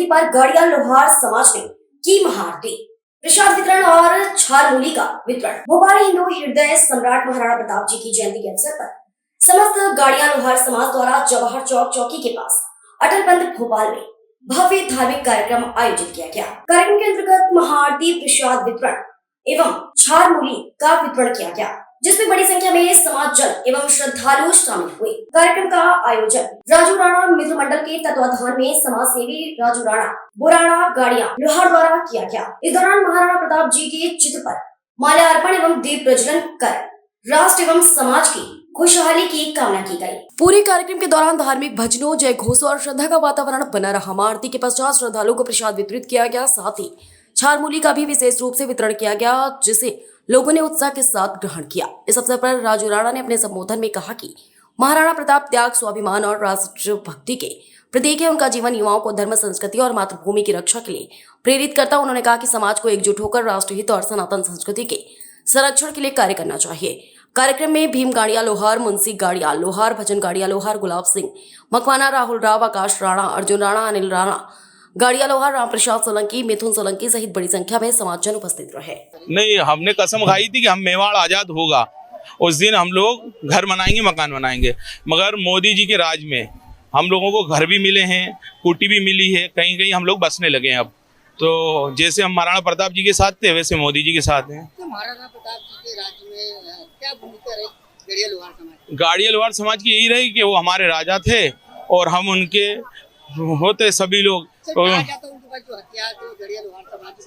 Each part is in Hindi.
पर गाड़िया लोहार समाज ने की महाआरती। प्रसाद वितरण और छारमूली का वितरण। भोपाल हिंदू हृदय सम्राट महाराणा प्रताप जी की जयंती के अवसर पर समस्त गाड़िया लोहार समाज द्वारा जवाहर चौक चौकी के पास अटल बंद भोपाल में भव्य धार्मिक कार्यक्रम आयोजित किया गया। कार्यक्रम के अंतर्गत महाआरती, प्रसाद वितरण एवं छारमूली का वितरण किया गया, जिसमें बड़ी संख्या में समाजजन एवं श्रद्धालु शामिल हुए। कार्यक्रम का आयोजन राजू राणा मित्र मंडल के तत्वाधान में समाज सेवी राजू राणा बोराड़ा गाड़िया लोहार द्वारा किया गया। इस दौरान महाराणा प्रताप जी के चित्र पर माल्यार्पण एवं दीप प्रज्वलन कर राष्ट्र एवं समाज की खुशहाली की कामना की गई। पूरे कार्यक्रम के दौरान धार्मिक भजनों, जय घोषों और श्रद्धा का वातावरण बना रहा। महाआरती के पश्चात श्रद्धालुओं को प्रसाद वितरित किया गया, साथ ही छारमूली का भी विशेष रूप से वितरण किया गया, जिसे लोगों ने उत्साह के साथ ग्रहण किया। इस अवसर पर राजू राणा ने अपने संबोधन में कहा कि महाराणा प्रताप त्याग, स्वाभिमान और राष्ट्रभक्ति के प्रतीक है। उनका जीवन युवाओं को धर्म, संस्कृति और मातृभूमि की रक्षा के लिए प्रेरित करता। उन्होंने कहा कि समाज को एकजुट होकर राष्ट्रहित और सनातन संस्कृति के संरक्षण के लिए कार्य करना चाहिए। कार्यक्रम में भीम गाड़िया लोहार, मुंशी गाड़िया लोहार, भजन गाड़िया लोहार, गुलाब सिंह मकवाना, राहुल राव, आकाश राणा, अर्जुन राणा, अनिल राणा गाड़िया लोहार, राम प्रसाद सोलंकी, मिथुन सोलंकी सहित बड़ी संख्या में समाजजन उपस्थित रहे। नहीं, हमने कसम खाई थी कि हम मेवाड़ आजाद होगा, उस दिन हम लोग घर बनाएंगे, मकान बनाएंगे। मगर मोदी जी के राज में हम लोगों को घर भी मिले हैं, कुटी भी मिली है, कहीं कहीं हम लोग बसने लगे हैं। अब तो जैसे हम महाराणा प्रताप जी के साथ थे, वैसे मोदी जी के साथ हैं। तो महाराणा प्रताप जी के राज में क्या भूमिका रही गाड़िया लोहार समाज? गाड़िया लोहार समाज की यही रही कि वो हमारे राजा थे और हम उनके होते सभी लोग।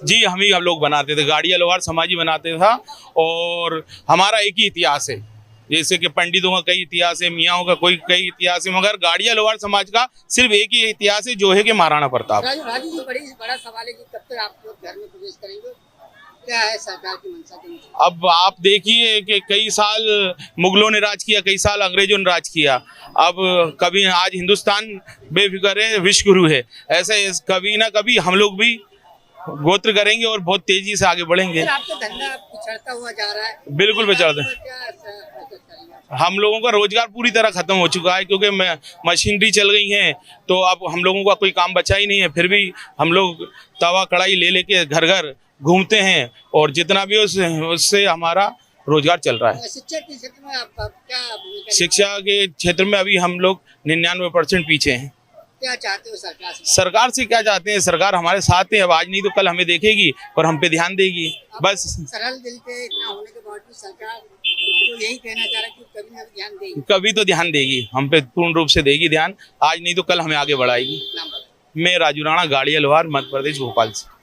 जी, हम ही लोग बनाते थे, गाड़िया लोहार समाज ही बनाते था। और हमारा एक ही इतिहास है, जैसे कि पंडितों का कई इतिहास है, मियाँओं का कोई कई इतिहास है, मगर गाड़िया लोहार समाज का सिर्फ एक ही इतिहास है, जो है कि महाराणा प्रताप। राजू जी, बड़ा सवाल है कि कब तक आप लोग घर में प्रवेश करेंगे? क्या है सरकार की मंशा के अनुसार? अब आप देखिए कि कई साल मुगलों ने राज किया, कई साल अंग्रेजों ने राज किया। अब कभी आज हिंदुस्तान बेफिक्र है, विश्व गुरु है, ऐसे कभी ना कभी हम लोग भी गोत्र करेंगे और बहुत तेजी से आगे बढ़ेंगे। आपका धंधा पिछड़ता हुआ जा रहा है? बिल्कुल पिछड़ता है। हम लोगों का रोजगार पूरी तरह खत्म हो चुका है, क्योंकि मशीनरी चल गई है, तो अब हम लोगों का कोई काम बचा ही नहीं है। फिर भी हम लोग तवा कढ़ाई ले लेके घर घर घूमते हैं और जितना भी उससे हमारा रोजगार चल रहा है। शिक्षा के क्षेत्र में आपका क्या भूमिका? शिक्षा के क्षेत्र में अभी हम लोग 99% पीछे हैं। क्या चाहते हो सरकार से? सरकार से क्या चाहते हैं? सरकार हमारे साथ है, अब आज नहीं तो कल हमें देखेगी और हम पे ध्यान देगी। बस सरल दिल के इतना होने के बावजूद सरकार तो यही कहना चाह रहा है कि कभी ना ध्यान देगी। कभी तो ध्यान देगी, हम पे पूर्ण रूप से देगी ध्यान, आज नहीं तो कल हमें आगे बढ़ाएगी। मैं राजू राणा, गाड़िया लोहार, मध्य प्रदेश, भोपाल से।